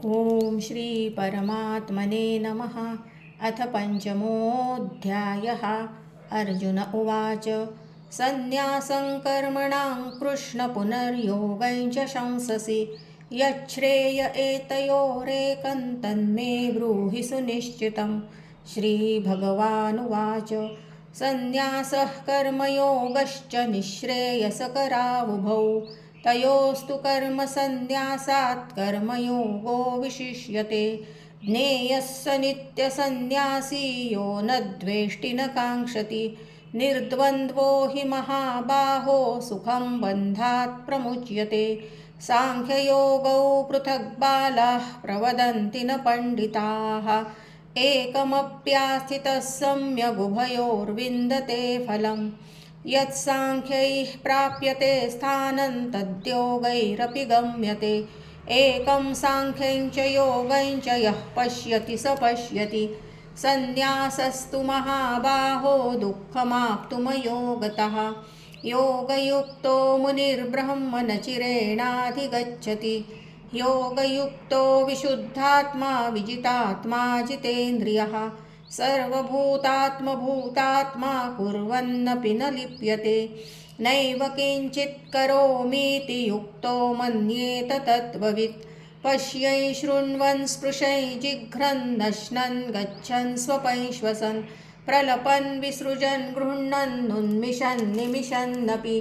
ॐ श्री परमात्मने नमः। अथ पञ्चमोऽध्यायः। अर्जुन उवाच सन्न्यासं कर्मणां कृष्ण पुनर्योगं च शंससि यच्छ्रेय एतयोरेकं तन्मे ब्रूहि सुनिश्चितं। श्रीभगवानुवाच सन्न्यासः कर्मयोगश्च निःश्रेयसकरावुभौ तयोस्तु कर्मसन्न्यासात् कर्मयोगो विशिष्यते। ज्ञेयः स नित्यसन्न्यासी यो न द्वेष्टि न काङ्क्षति निर्द्वन्द्वो हि महाबाहो सुखं बन्धात् प्रमुच्यते। साङ्ख्ययोगौ पृथक् बालाः प्रवदन्ति न पण्डिताः एकमप्यास्थितः सम्यगुभयोर्विन्दते फलम्। यत्साङ्ख्यैः प्राप्यते स्थानं तद्योगैरपि गम्यते। एकं साङ्ख्यं च योगं च यः पश्यति स पश्यति। सन्न्यासस्तु महाबाहो दुःखमाप्तुमयोगतः योगयुक्तो मुनिर्ब्रह्म न चिरेणाधिगच्छति। योगयुक्तो विशुद्धात्मा विजितात्मा जितेन्द्रियः सर्वभूतात्मभूतात्मा कुर्वन्नपि न लिप्यते। नैव किञ्चित् करोमीति युक्तो मन्येत तत्त्ववित्। पश्यै शृण्वन् स्पृशै जिघ्रन् नश्नन् गच्छन् स्वपन् श्वसन् प्रलपन् विसृजन् गृह्णन् उन्मिषन् निमिषन्नपि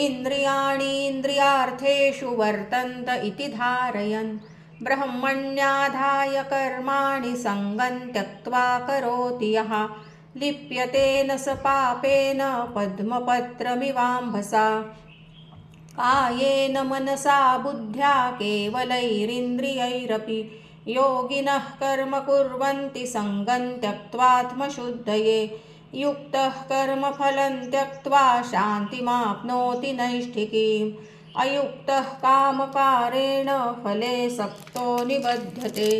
इन्द्रियाणीन्द्रियार्थेषु वर्तन्त इति धारयन् ब्रह्मण्याधाय कर्माणि सङ्गं त्यक्त्वा करोति यः लिप्यते न स पापेन पद्मपत्रमिवाम्भसा। कायेन मनसा बुद्ध्या केवलैरिन्द्रियैरपि योगिनः कर्म कुर्वन्ति सङ्गं त्यक्त्वात्मशुद्धये। युक्तः कर्मफलं त्यक्त्वा शान्तिमाप्नोति नैष्ठिकीम् अयुक्तः कामकारेण फले सक्तो निबध्यते।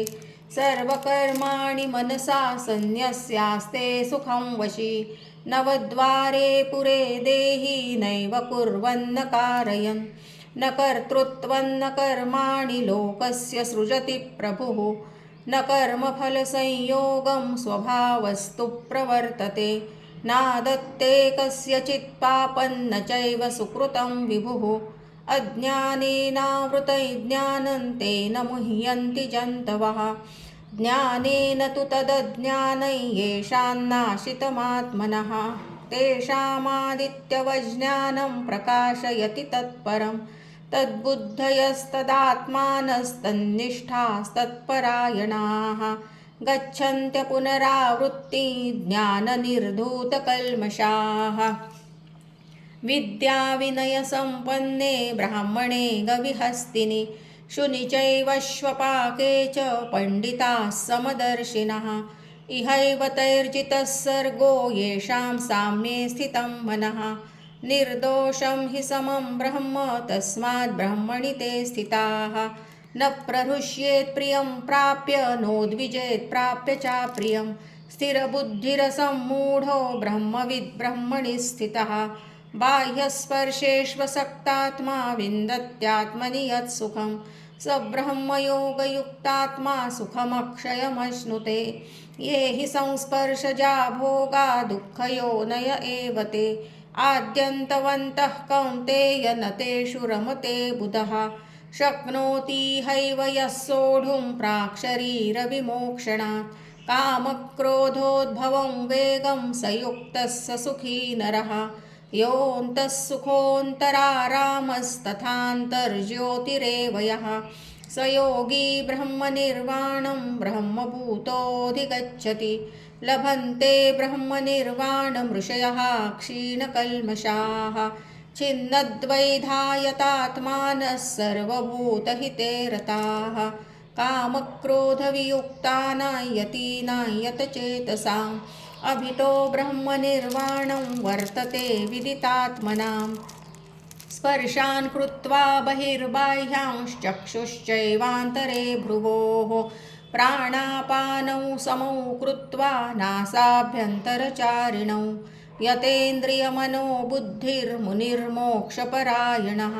सर्वकर्माणि मनसा सन्न्यस्यास्ते सुखं वशी नवद्वारे पुरे देहि नैव कुर्वन्न कारयन् न कर्तृत्वं न कर्माणि लोकस्य सृजति प्रभुः न कर्मफलसंयोगं स्वभावस्तु प्रवर्तते। नादत्ते कस्यचित् पापं न चैव सुकृतं विभुः अज्ञानेनावृतं ज्ञानं तेन मुह्यन्ति जन्तवः। ज्ञानेन तु तदज्ञानं येषान्नाशितमात्मनः तेषामादित्यवज्ञानं प्रकाशयति तत्परं तद्बुद्धयस्तदात्मानस्तन्निष्ठास्तत्परायणाः गच्छन्त्य पुनरावृत्ति ज्ञाननिर्धूतकल्मषाः। विद्याविनयसम्पन्ने ब्राह्मणे गविहस्तिनि शुनि चैवश्वपाके च पण्डिताः समदर्शिनः इहैव तैर्जितः सर्गो येषां साम्ये स्थितं मनः। निर्दोषं हि समं ब्रह्म तस्माद् ब्रह्मणि ते स्थिताः। न प्रहृष्येत् प्रियं प्राप्य नोद्विजेत् प्राप्य चाप्रियं स्थिरबुद्धिरसम्मूढो ब्रह्मविद् ब्रह्मणि स्थितः। बाह्यस्पर्शेष्वसक्तात्मा विन्दत्यात्मनि यत्सुखं स ब्रह्मयोगयुक्तात्मा सुखमक्षयमश्नुते। ये हि संस्पर्शजा भोगा दुःखयोनय एव ते आद्यन्तवन्तः कौन्तेय न तेषु रमते बुधः। शक्नोति हैव यः सोढुं प्राक्शरीरविमोक्षणात् कामक्रोधोद्भवं वेगं स युक्तः स सुखी नरः। योऽन्तः सुखोऽन्तरारामस्तथान्तर्ज्योतिरेव यः स योगी ब्रह्मनिर्वाणं ब्रह्मभूतोऽधिगच्छति। लभन्ते ब्रह्मनिर्वाणमृषयः क्षीणकल्मषाः छिन्नद्वैधायतात्मानः सर्वभूतहिते रताः। कामक्रोधवियुक्तानां यतीनां यतचेतसाम् अभितो ब्रह्मनिर्वाणं वर्तते विदितात्मनां। स्पर्शान् कृत्वा बहिर्बाह्यांश्चक्षुश्चैवान्तरे भ्रुवोः प्राणापानौ समौ कृत्वा नासाभ्यन्तरचारिणौ यतेन्द्रियमनोबुद्धिर्मुनिर्मोक्षपरायणः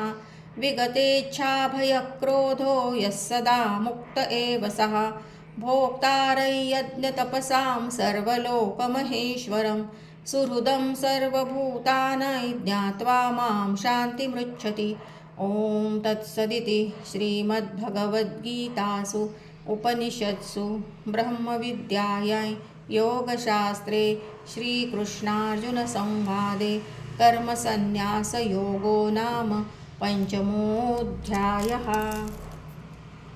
विगतेच्छाभयक्रोधो यः सदा मुक्त एव सः भोक्तारयज्ञतपसां सर्वलोकमहेश्वरं सुहृदं सर्वभूतानां ज्ञात्वा मां शान्तिमृच्छति। ॐ तत्सदिति श्रीमद्भगवद्गीतासु उपनिषत्सु ब्रह्मविद्यायां योगशास्त्रे श्रीकृष्णार्जुनसंवादे कर्मसन्न्यासयोगो नाम पञ्चमोऽध्यायः।